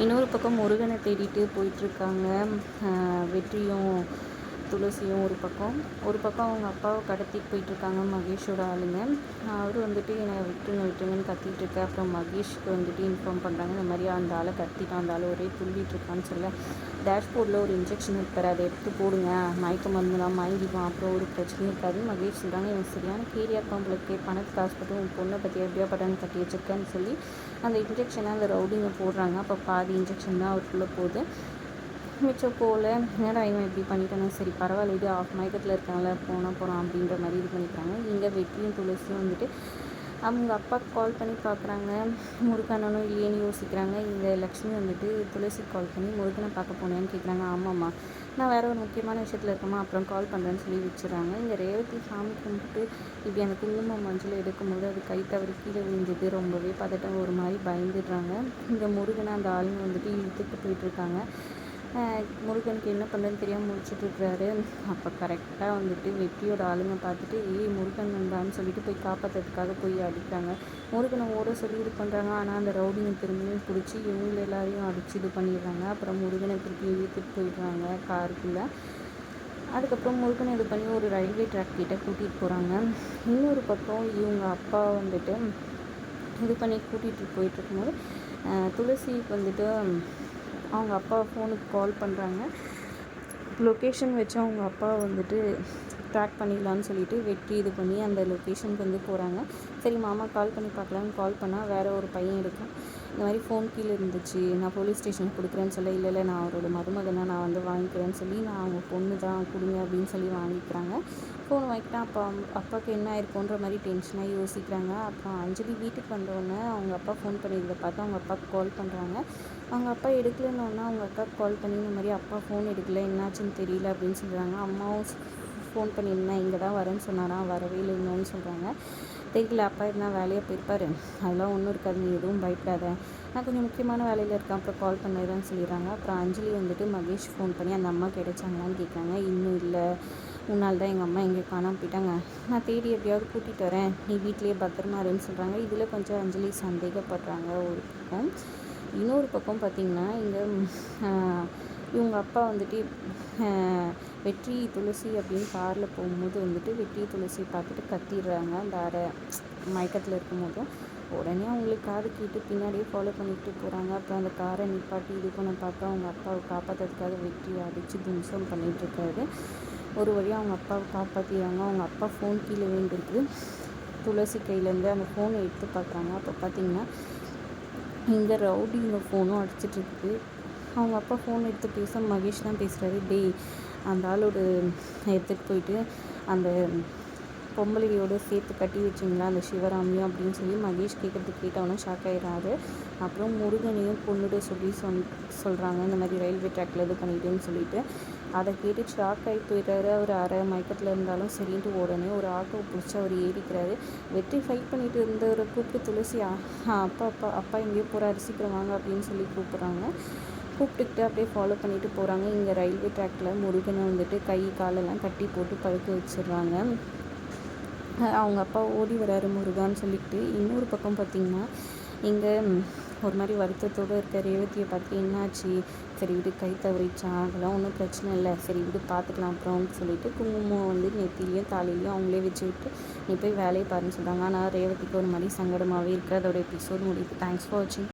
இன்னொரு பக்கம் முருகனை தேடிட்டு போயிட்டுருக்காங்க. வெற்றியும் துளசியும் ஒரு பக்கம் அவங்க அப்பாவை கடத்திட்டு போயிட்டுருக்காங்க மகேஷோட ஆளுங்க. அவர் வந்துட்டு என்னை விட்டுருங்க விட்டுருங்கன்னு கத்திட்டு இருக்க. அப்புறம் மகேஷ்க்கு வந்துட்டு இன்ஃபார்ம் பண்ணுறாங்க, இந்த மாதிரி அந்த ஆளை கடத்திட்டான், அந்த ஆள் ஒரே துள்ளிட்டு இருக்கான்னு சொல்ல, டேஷ்போர்டில் ஒரு இன்ஜெக்ஷன் இருப்பார், அதை எடுத்து போடுங்க, மயக்க மருந்துலாம் மயங்கிடுவான், அப்புறம் ஒரு பிரச்சனையும் இருக்காது. மகேஷ் சொல்கிறாங்க, இவன் சரியான கேரியா உங்களுக்கு பணத்துக்கு ஆசைப்பட்டு உன் பொண்ணை பற்றி எப்படியா பட்டான்னு கட்டி வச்சுருக்கேன்னு சொல்லி அந்த இன்ஜெக்ஷனை அந்த ரவுடிங்க போடுறாங்க. அப்போ பாதி இன்ஜெக்ஷன் தான் அவருக்குள்ளே போகுது, மிச்சம் போல். என்னடா இவன் இப்படி பண்ணிட்டானே, சரி பரவாயில்ல இது ஆஃப் மயக்கத்தில் இருக்காங்கள, போகிறான் அப்படின்ற மாதிரி இது பண்ணிக்கிறாங்க. இங்கே வெற்றியும் துளசியும் வந்துட்டு அவங்க அப்பாவுக்கு கால் பண்ணி பார்க்குறாங்க, முருகனனும் இல்லையேன்னு யோசிக்கிறாங்க. இங்கே லக்ஷ்மி வந்துட்டு துளசிக்கு கால் பண்ணி முருகனை பார்க்க போனேன்னு கேட்குறாங்க. ஆமாம்மா, நான் வேறு ஒரு முக்கியமான விஷயத்தில் இருக்கமா, அப்புறம் கால் பண்ணுறேன்னு சொல்லி வச்சுறாங்க. இங்கே ரேவதி சாமி கும்பிட்டு இப்படி அந்த குங்குமம் மஞ்சள் எடுக்கும்போது அது கை தவறி கீழே விழுந்தது, ரொம்பவே பதட்டம், ஒரு மாதிரி பயந்துடுறாங்க. இங்கே முருகனை அந்த ஆளுங்க வந்துட்டு இழுத்துட்டு போயிட்டுருக்காங்க. முருகனுக்கு என்ன பண்ணுறதுன்னு தெரியாமல் முடிச்சுட்ருக்கிறாரு. அப்போ கரெக்டாக வந்துட்டு வெற்றியோட ஆளுங்க பார்த்துட்டு முருகன் வந்தான்னு சொல்லிட்டு போய் காப்பாற்றுறதுக்காக போய் அடிக்கிறாங்க. முருகனை ஓட சொல்லி இது பண்ணுறாங்க. ஆனால் அந்த ரவுடிங்க திரும்பியும் பிடிச்சி இவங்க எல்லாரையும் அடித்து இது பண்ணிடுறாங்க. அப்புறம் முருகனை திருப்பி இழுத்துட்டு போயிடுறாங்க காருக்குள்ளே. அதுக்கப்புறம் முருகனை இது பண்ணி ஒரு ரயில்வே ட்ராக் கிட்டே கூட்டிகிட்டு போகிறாங்க. இன்னொரு பக்கம் இவங்க அப்பா வந்துட்டு இது பண்ணி கூட்டிகிட்டு போயிட்டுருக்கும்போது துளசிக்கு வந்துட்டு அவங்க அப்பா ஃபோனுக்கு கால் பண்ணுறாங்க. லொக்கேஷன் வச்சு அவங்க அப்பா வந்துட்டு ட்ராக் பண்ணிடலான்னு சொல்லிட்டு வெற்றி இது பண்ணி அந்த லொக்கேஷனுக்கு வந்து போகிறாங்க. சரி மாமா கால் பண்ணி பார்க்கலான்னு கால் பண்ணால் வேறு ஒரு பையன் இருக்கும், இந்த மாதிரி ஃபோன் கீழே இருந்துச்சு, நான் போலீஸ் ஸ்டேஷனுக்கு கொடுக்குறேன்னு சொல்ல, இல்லை நான் அவரோட மருமகனை நான் வந்து வாங்கிக்கிறேன்னு சொல்லி, நான் அவங்க பொண்ணு தான் கொடுங்க அப்படின்னு சொல்லி வாங்கிக்கிறாங்க. ஃபோன் வாங்கிட்டேன். அப்பாவுக்கு என்ன ஆயிருக்குன்ற மாதிரி டென்ஷனாக யோசிக்கிறாங்க. அப்புறம் அஞ்சலி வீட்டுக்கு வந்தோடனே அவங்க அப்பா ஃபோன் பண்ணியிருந்த பார்த்து அவங்க அப்பாவுக்கு கால் பண்ணுறாங்க. அவங்க அப்பா எடுக்கலன்னொன்னா அவங்க அக்காவுக்கு கால் பண்ணி இந்த மாதிரி அப்பா ஃபோன் எடுக்கல, என்னாச்சுன்னு தெரியல அப்படின்னு சொல்கிறாங்க. அம்மாவும் ஃபோன் பண்ணியிருந்தேன், இங்கே தான் வரேன்னு சொன்னாரா, வரவே இல்லைன்னு சொல்கிறாங்க. தெரியல, அப்பா இருந்தால் வேலையாக போயிருப்பார், அதெல்லாம் ஒன்றும் இருக்காது, நீ எதுவும் பயப்படாத, நான் கொஞ்சம் முக்கியமான வேலையில் இருக்கேன், அப்புறம் கால் பண்ணிடுறேன்னு சொல்லிடுறாங்க. அப்புறம் அஞ்சலி வந்துட்டு மகேஷ் ஃபோன் பண்ணி அந்த அம்மா கிடைச்சாங்களான்னு கேட்குறாங்க. இன்னும் இல்லை, முன்னால் தான் எங்கள் அம்மா எங்கே காணாமல் போயிட்டாங்க, நான் தேடி எப்படியாவது கூட்டிகிட்டு வரேன், நீ வீட்லேயே பத்திரமா இருன்னு சொல்கிறாங்க. இதில் கொஞ்சம் அஞ்சலி சந்தேகப்படுறாங்க ஒரு பக்கம். இன்னொரு பக்கம் பார்த்திங்கன்னா இங்கே இவங்க அப்பா வந்துட்டு வெற்றி துளசி அப்படின்னு காரில் போகும்போது வந்துட்டு வெற்றி துளசி பார்த்துட்டு கத்திடுறாங்க. அந்த அரை மயக்கத்தில் இருக்கும்போதும் உடனே அவங்களுக்கு காது கேட்டு பின்னாடியே ஃபாலோ பண்ணிட்டு போகிறாங்க. அப்புறம் அந்த காரை நிப்பாட்டி இது பண்ண பார்த்தா அவங்க அப்பாவை காப்பாற்றுறதுக்காக வெற்றி அடித்து தும்சம் பண்ணிகிட்ருக்காரு. ஒரு வழியாக அவங்க அப்பாவை காப்பாற்றிடுறாங்க. அவங்க அப்பா ஃபோன் கீழே விழுந்துருக்கு. துளசி கையிலேருந்து அந்த ஃபோனை எடுத்து பார்க்குறாங்க. அப்போ பார்த்திங்கன்னா இந்த ரவுடிங்க ஃபோனும் அடிச்சிட்ருக்கு. அவங்க அப்பா ஃபோன் எடுத்து பேச மகேஷ் தான் பேசுகிறாரு. அந்த ஆளோட எடுத்துகிட்டு போயிட்டு அந்த பொம்பளையோடு சேர்த்து கட்டி வச்சிங்களா அந்த சிவராமியும் அப்படின்னு சொல்லி மகேஷ் கேட்டவனும் ஷாக் ஆகிடுறாரு. அப்புறம் முருகனையும் பொண்ணுட சொல்லி சொல்கிறாங்க, இந்த மாதிரி ரயில்வே ட்ராக்கில் இது பண்ணிட்டுன்னு சொல்லிட்டு. அதை கேட்டு ஷாக் ஆகி போயிடுறாரு. அவர் அரை மயக்கத்தில் இருந்தாலும் சரின்ட்டு உடனே ஒரு ஆட்டோ பிடிச்சி அவர் ஏறிக்கிறாரு. வெற்றி ஃபைட் பண்ணிட்டு இருந்தவரை கூப்பிட்டு துளசி அப்பா எங்கேயோ போகிறாரு, சீக்கிரம் வாங்க அப்படின்னு சொல்லி கூப்பிட்டுக்கிட்டு அப்படியே ஃபாலோ பண்ணிட்டு போகிறாங்க. இங்கே ரயில்வே ட்ராக்கில் முருகனை வந்துட்டு கை காலெல்லாம் கட்டி போட்டு படுக்க வச்சிடுறாங்க. அவங்க அப்பா ஓடி வராரு முருகான்னு சொல்லிட்டு. இன்னொரு பக்கம் பார்த்திங்கன்னா இங்கே ஒரு மாதிரி வருத்தத்தோடு இருக்க ரேவதியை பார்த்து என்னாச்சு, சரி விடு கை தவறிச்சா, அதெல்லாம் ஒன்றும் பிரச்சனை இல்லை, சரி விடு பார்த்துக்கலாம் அப்புறம்னு சொல்லிட்டு குங்குமம் வந்து நெத்திலையும் தாலிலையும் அவங்களே வச்சு விட்டு நீ போய் வேலையை பாருன்னு சொல்கிறாங்க. ஆனால் ரேவதிக்கு ஒரு மாதிரி சங்கடமாகவே இருக்குது. அதோட எபிசோட் முடியுது. தேங்க்ஸ் ஃபார் வாட்சிங்.